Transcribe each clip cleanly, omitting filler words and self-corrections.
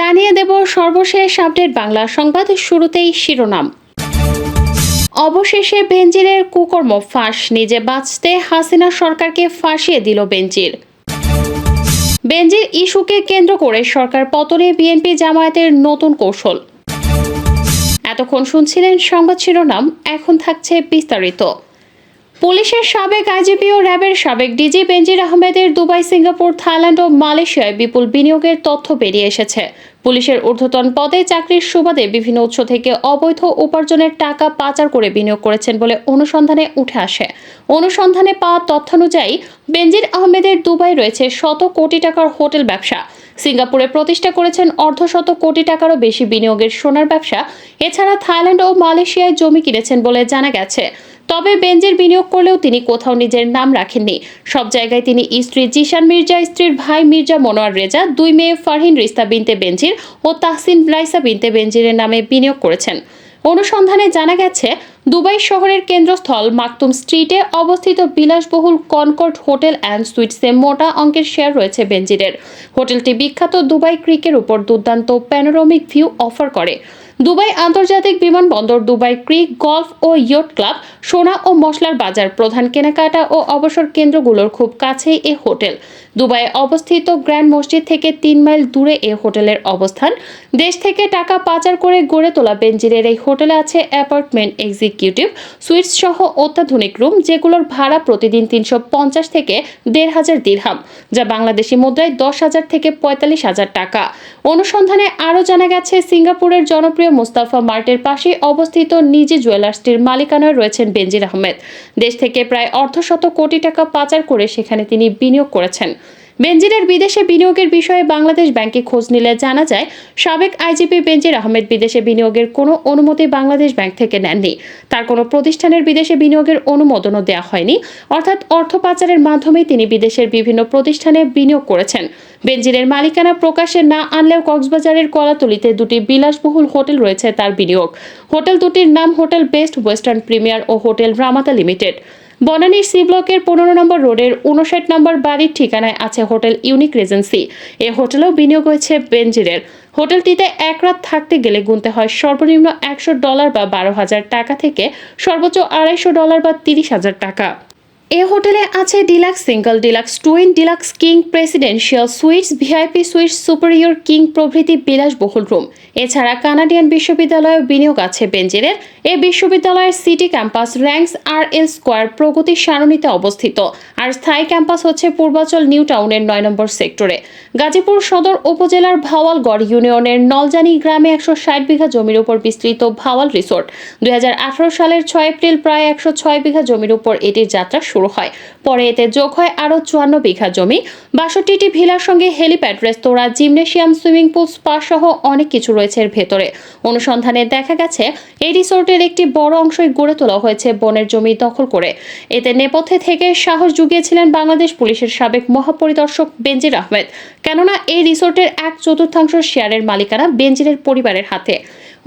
জানিয়ে দেব সর্বশেষ আপডেট বাংলা সংবাদ। শুরুতেই শিরোনাম। অবশেষে বেনজিরের কুকর্ম ফাঁস, নিজে বাঁচতে হাসিনা সরকারকে ফাঁসিয়ে দিল বেনজির। বেনজির ইস্যুকে কেন্দ্র করে সরকার পতনে বিএনপি জামায়াতের নতুন কৌশল। এতক্ষণ শুনছিলেন সংবাদ শিরোনাম, এখন থাকছে বিস্তারিত। পুলিশের সাবেক আইজিপি ও র্যাবের সাবেক ডিজি বেনজির আহমেদের দুবাই, সিঙ্গাপুর, থাইল্যান্ড ও মালয়েশিয়ায় বিপুল বিনিয়োগের তথ্য বেরিয়ে এসেছে। পুলিশের ঊর্ধ্বতন পদে চাকরির সুবাদে বিভিন্ন উৎস থেকে অবৈধ উপার্জনের টাকা পাচার করে বিনিয়োগ করেছেন বলে অনুসন্ধানে উঠে আসে। অনুসন্ধানে পাওয়া তথ্যানুযায়ী বেনজির আহমেদের দুবাই রয়েছে শত কোটি টাকার হোটেল ব্যবসা। সিঙ্গাপুরে প্রতিষ্ঠা করেছেন অর্ধশত কোটি টাকারও বেশি বিনিয়োগের সোনার ব্যবসা। এছাড়া থাইল্যান্ড ও মালয়েশিয়ায় জমি কিনেছেন বলে জানা গেছে। তবে বেনজির বিনিয়োগ করলেও তিনি কোথাও নিজের নাম রাখেননি। সব জায়গায় তিনি স্ত্রী জিশান মির্জা, স্ত্রীর ভাই মির্জা মনোয়ার রেজা, দুই মেয়ে ফারহিন রিস্তা বিনতে বেনজির ও তাহসিন রাইসা বিনতে বেনজিরের নামে বিনিয়োগ করেছেন। অনুসন্ধানে জানা গেছে, দুবাই শহরের কেন্দ্রস্থল মাকতুম স্ট্রিটে অবস্থিত বিলাসবহুল কনকর্ড হোটেল অ্যান্ড সুইটসে মোটা অঙ্কের শেয়ার রয়েছে বেনজিরের। হোটেলটি বিখ্যাত দুবাই ক্রিকের উপর দুর্দান্ত প্যানোরামিক ভিউ অফার করে। দুবাই আন্তর্জাতিক বিমানবন্দর, দুবাই ক্রিক, গলফ ও ইয়ট ক্লাব, সোনা ও মশলার বাজার, প্রধান কেনাকাটা ও অবসর কেন্দ্রগুলোর খুব কাছেই এ হোটেল। দুবাইয়ে অবস্থিত গ্র্যান্ড মসজিদ থেকে 3 মাইল দূরে এ হোটেলের অবস্থান। দেশ থেকে টাকা পাচার করে গড়ে তোলা বেনজিরের এই হোটেলে আছে অ্যাপার্টমেন্ট, এক্সিকিউটিভ সুইটস সহ অত্যাধুনিক রুম, যেগুলোর ভাড়া প্রতিদিন 350 থেকে 1,500 দিরহাম, যা বাংলাদেশি মুদ্রায় 10,000 থেকে 45,000 টাকা। অনুসন্ধানে আরও জানা গেছে, সিঙ্গাপুরের জনপ্রিয় মুস্তাফা মার্টের পাশে অবস্থিত নিজি জুয়েলার্সটির মালিকানায় রয়েছেন বেনজির আহমেদ। দেশ থেকে প্রায় অর্ধশত কোটি টাকা পাচার করে সেখানে তিনি বিনিয়োগ করেছেন। বেনজিরের বিদেশে বিনিয়োগের বিষয়ে বাংলাদেশ ব্যাংকে খোঁজ নিলে জানা যায়, সাবেক আইজিপি বেনজির আহমেদ বিদেশে বিনিয়োগের কোনো অনুমতি বাংলাদেশ ব্যাংক থেকে নেননি। তার কোনো প্রতিষ্ঠানের বিদেশে বিনিয়োগের অনুমোদনও দেওয়া হয়নি। অর্থাৎ অর্থ পাচারের মাধ্যমেই তিনি বিদেশের বিভিন্ন প্রতিষ্ঠানে বিনিয়োগ করেছেন। বেনজিরের মালিকানা প্রকাশে না আনলেও কক্সবাজারের কলাতলিতে দুটি বিলাসবহুল হোটেল রয়েছে তার বিনিয়োগ। হোটেল দুটির নাম হোটেল বেস্ট ওয়েস্টার্ন প্রিমিয়ার ও হোটেল রামাতা লিমিটেড। বনানীর সি ব্লকের 15 নম্বর রোডের 59 নম্বর বাড়ির ঠিকানায় আছে হোটেল ইউনিক রিজেন্সি। এ হোটেলেও বিনিয়োগ হয়েছে বেনজিরের। হোটেলটিতে এক রাত থাকতে গেলে গুনতে হয় সর্বনিম্ন $100 বা 12,000 টাকা থেকে সর্বোচ্চ $250 বা 30,000 টাকা। এ হোটেলে আছে deluxe single, deluxe twin, deluxe king, presidential sweets, VIP sweets, superior king প্রভৃতি বিলাসবহুল রুম। এছাড়া কানাডিয়ান বিশ্ববিদ্যালয়ে বিনিয়োগ আছে বেনজিরের। এ বিশ্ববিদ্যালয়ের city campus ranks RL square প্রগতি সারণীতে অবস্থিত, আর স্থায়ী ক্যাম্পাস হচ্ছে পূর্বাচল নিউ টাউনের 9 নম্বর সেক্টরে। গাজীপুর সদর উপজেলার ভাওয়ালগড় ইউনিয়নের নলজানি গ্রামে 160 বিঘা জমির উপর বিস্তৃত ভাওয়াল রিসোর্ট। 2018 সালের 6 এপ্রিল প্রায় 106 বিঘা জমির উপর এটির যাত্রা শুরু হয়। পরে এতে যোগ হয় আরও 54 বিঘা জমি। 62টি ভিলার সঙ্গে হেলিপ্যাড, রেস্তোরাঁ, জিমনেশিয়াম, সুইমিং পুল, স্পা সহ অনেক কিছু রয়েছে এর ভেতরে। অনুসন্ধানে দেখা গেছে, এই রিসোর্টের একটি বড় অংশই গড়ে তোলা হয়েছে বনের জমি দখল করে। এতে নেপথ্যে থেকে সাহস জুগিয়েছিলেন বাংলাদেশ পুলিশের সাবেক মহাপরিদর্শক বেনজির আহমেদ। কেননা এই রিসোর্টের 1/4 শেয়ারের মালিকানা বেনজিরের পরিবারের হাতে।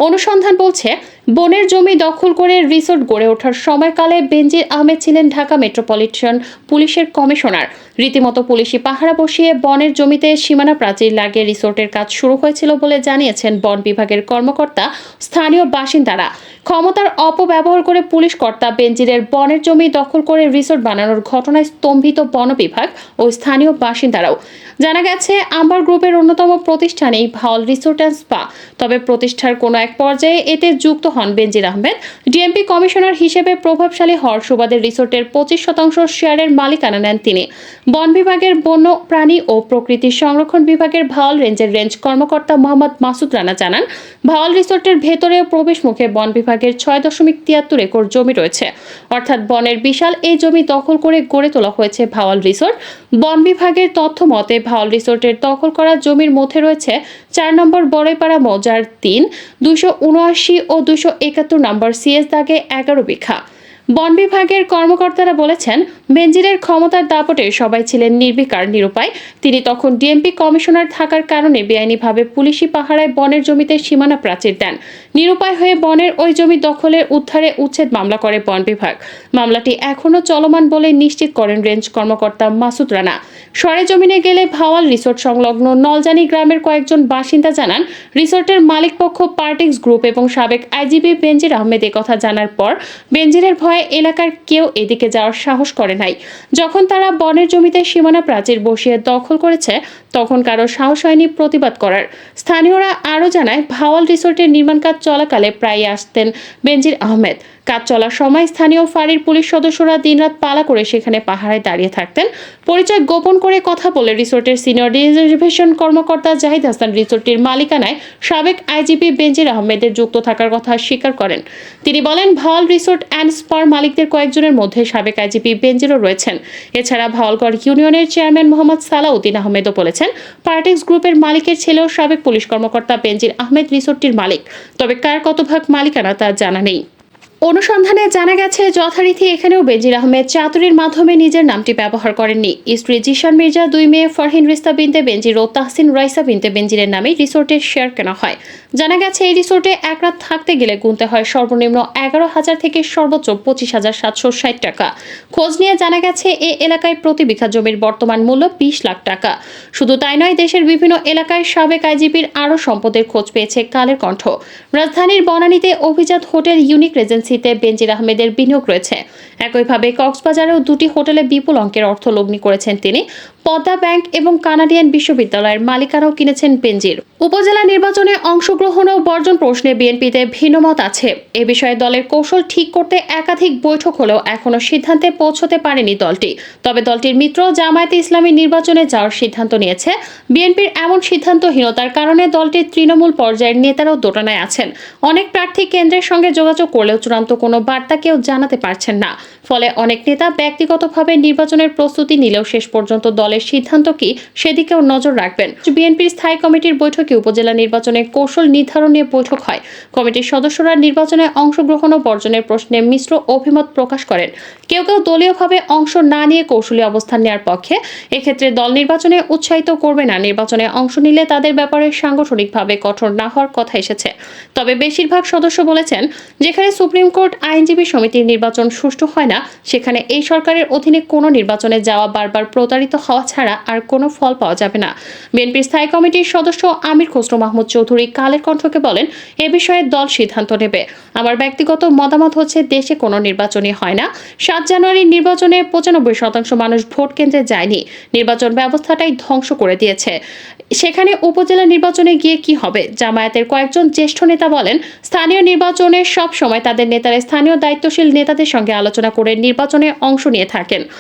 অনুসন্ধান বলছে, বনের জমি দখল করে রিসোর্ট গড়ে ওঠার সময়কালে বেনজির আহমেদ ছিলেন ঢাকা মেট্রোপলিটন পুলিশের কমিশনার। রীতিমতো পুলিশি পাহারা বসিয়ে বনের জমিতে সীমানা প্রাচীর লাগিয়ে রিসোর্টের কাজ শুরু হয়েছিল বলে জানিয়েছেন বন বিভাগের কর্মকর্তা, স্থানীয় বাসিন্দারা। ক্ষমতার অপব্যবহার করে পুলিশ কর্তা বেনজিরের বনের জমি দখল করে রিসোর্ট বানানোর ঘটনায় স্তম্ভিত বন বিভাগ ও স্থানীয় বাসিন্দারাও। জানা গেছে, আম্বার গ্রুপের অন্যতম প্রতিষ্ঠান এই ভাওয়াল রিসোর্ট অ্যান্ড স্পা। তবে প্রতিষ্ঠার কোনো এক পর্যায়ে এতে যুক্ত হন বেনজির আহমেদ। ডিএমপি কমিশনার হিসেবে প্রভাবশালী হওয়ার সুবাদে রিসোর্টের 25% শেয়ারের মালিকানা নেন তিনি। বন বিভাগের বন্য প্রাণী ও প্রকৃতি সংরক্ষণ বিভাগের ভাওয়াল রেঞ্জের রেঞ্জ কর্মকর্তা মোহাম্মদ মাসুদ রানা জানান, ভাওয়াল রিসোর্টের ভেতরে প্রবেশ মুখে বন বিভাগের 6.73 একর জমি রয়েছে। অর্থাৎ বনের বিশাল এই জমি দখল করে গড়ে তোলা হয়েছে ভাওয়াল রিসোর্ট। বন বিভাগের তথ্য মতে, ভাওয়াল রিসোর্টের দখল করা জমির মধ্যে রয়েছে 4 নম্বর বড়ইপাড়া মৌজার 3, 279 ও 271 নম্বর CS দাগে 11 বিঘা। বন বিভাগের কর্মকর্তারা বলেছেন, বেনজিরের ক্ষমতার দাপটে সবাই ছিলেন নির্বিকার নিরুপায়। তিনি তখন ডিএমপি কমিশনার থাকার কারণে বেআইনিভাবে পুলিশি পাহারায় বনের জমিতে সীমানা প্রাচীর দেন। নিরুপায় হয়ে বনের ওই জমি দখলের উদ্ধারে উচ্ছেদ মামলা করে বন বিভাগ। মামলাটি এখনও চলমান বলে নিশ্চিত করেন রেঞ্জ কর্মকর্তা মাসুদ রানা। সরেজমিনে গেলে ভাওয়াল রিসোর্ট সংলগ্ন নলজানি গ্রামের কয়েকজন বাসিন্দা জানান, রিসোর্টের মালিকপক্ষ পার্টিক্স গ্রুপ এবং সাবেক আইজিপি বেনজির আহমেদ কথা জানার পর বেনজিরের ভয়ে এলাকার কেউ এদিকে যাওয়ার সাহস করে নাই। যখন তারা বনের জমিতে সীমানা প্রাচীর বসিয়ে দখল করেছে, তখন কারো সাহস হয়নি প্রতিবাদ করার। স্থানীয়রা আরও জানায়, ভাওয়াল রিসোর্টের নির্মাণ কাজ চলাকালে প্রায়ই আসতেন বেনজির আহমেদ। কাজ চলার সময় স্থানীয় ফাঁড়ির পুলিশ সদস্যরা দিনরাত পালা করে সেখানে পাহারায় দাঁড়িয়ে থাকতেন। পরিচয় গোপন করে কথা বলে রিসোর্টের সিনিয়র রিজার্ভেশন কর্মকর্তা জাহিদ হাসান রিসোর্টটির মালিকানায় সাবেক আইজিপি বেনজির আহমেদের যুক্ত থাকার কথা স্বীকার করেন। তিনি বলেন, ভাওয়াল রিসোর্ট অ্যান্ড স্পার মালিকদের কয়েকজনের মধ্যে সাবেক আইজিপি বেনজিরও রয়েছেন। এছাড়া ভাওয়ালগড় ইউনিয়নের চেয়ারম্যান মোহাম্মদ সালাউদ্দিন আহমেদও বলেছেন, পার্টিক্স গ্রুপের মালিকের ছেলেও সাবেক পুলিশ কর্মকর্তা বেনজির আহমেদ রিসোর্টটির মালিক। তবে কার কত ভাগ মালিকানা তা জানা নেই। অনুসন্ধানে জানা গেছে, যথারীতি এখানেও বেনজির আহমেদ চাতুরির মাধ্যমে নিজের নামটি ব্যবহার করেননি। স্ত্রী জিশান মির্জা, 2 মেয়ে ফরহিন রিস্তা বিনতে বেনজির ও তাহসিন রাইসা বিনতে বেনজিরের নামে রিসোর্টের শেয়ার কেনা হয়। জানা গেছে, এই রিসোর্টে এক রাত থাকতে গেলে গুনতে হয় সর্বনিম্ন 11,000 থেকে সর্বোচ্চ 25,760 টাকা। খোঁজ নিয়ে জানা গেছে, এ এলাকায় প্রতি বিঘা জমির বর্তমান মূল্য 20 লাখ টাকা। শুধু তাই নয়, দেশের বিভিন্ন এলাকায় সাবেক আইজিপির আরও সম্পদের খোঁজ পেয়েছে কালের কণ্ঠ। রাজধানীর বনানীতে অভিজাত হোটেল ইউনিক রেজেন্সিতে বেনজির আহমেদের বিনিয়োগ রয়েছে। একইভাবে কক্সবাজারেও 2টি হোটেলে বিপুল অঙ্কের অর্থ লগ্নি করেছেন তিনি। পদ্মা ব্যাংক এবং কানাডিয়ান বিশ্ববিদ্যালয়ের মালিকানাও কিনেছেন বেনজির। উপজেলা নির্বাচনে অংশগ্রহণ ও বর্জন প্রশ্নে বিএনপিতে ভিন্নমত আছে। এ বিষয়ে দলের কৌশল ঠিক করতে একাধিক বৈঠক হলেও এখনো সিদ্ধান্তে পৌঁছতে পারেনি দলটি। তবে দলটির মিত্র জামায়াতে ইসলামী নির্বাচনে যাওয়ার সিদ্ধান্ত নিয়েছে। বিএনপির এমন সিদ্ধান্তহীনতার কারণে দলটির তৃণমূল পর্যায়ের নেতারাও দোটানায় আছেন। অনেক প্রার্থী কেন্দ্রের সঙ্গে যোগাযোগ করলেও চূড়ান্ত কোনো বার্তা কেউ জানাতে পারছেন না। ফলে অনেক নেতা ব্যক্তিগতভাবে নির্বাচনের প্রস্তুতি নিলেও শেষ পর্যন্ত দলের সিদ্ধান্ত কি সেদিকেও নজর রাখবেন। বিএনপির স্থায়ী কমিটির বৈঠকে উপজেলা নির্বাচনের কৌশল নির্ধারণ নিয়ে বৈঠক হয়। কমিটির সদস্যরা নির্বাচনে অংশগ্রহণ ও বর্জনের প্রশ্নে মিশ্র অভিমত প্রকাশ করেন। কেউ কেউ দলীয়ভাবে অংশ না নিয়ে কৌশলী অবস্থান নেওয়ার পক্ষে। এক্ষেত্রে দল নির্বাচনে উৎসাহিত করবে না। নির্বাচনে অংশ নিলে তাদের ব্যাপারে সাংগঠনিকভাবে কঠোর না হওয়ার কথা এসেছে। তবে বেশিরভাগ সদস্য বলেছেন, যেখানে সুপ্রিম কোর্ট আইনজীবী সমিতির নির্বাচন সুষ্ঠু হয় না, সেখানে এই সরকারের অধীনে কোনো নির্বাচনে যাওয়া বারবার প্রতারিত হওয়া ছাড়া আর কোনো ফল পাওয়া যাবে না। বিএনপির স্থায়ী কমিটির সদস্য আমির খসরু মাহমুদ চৌধুরী কালের কণ্ঠকে বলেন, এ বিষয়ে দল সিদ্ধান্ত নেবে। আমার ব্যক্তিগত মতামত হচ্ছে, দেশে কোনো নির্বাচনই হয় না। 7 জানুয়ারির নির্বাচনে 95% মানুষ ভোট কেন্দ্রে যায়নি। নির্বাচন ব্যবস্থাটাই ধ্বংস করে দিয়েছে। সেখানে উপজেলা নির্বাচনে গিয়ে কি হবে? জামায়াতের কয়েকজন জ্যেষ্ঠ নেতা বলেন, স্থানীয় নির্বাচনে সব সময় তাদের নেতারা স্থানীয় দায়িত্বশীল নেতাদের সঙ্গে আলোচনা করে নির্বাচনে অংশ নিয়ে থাকেন।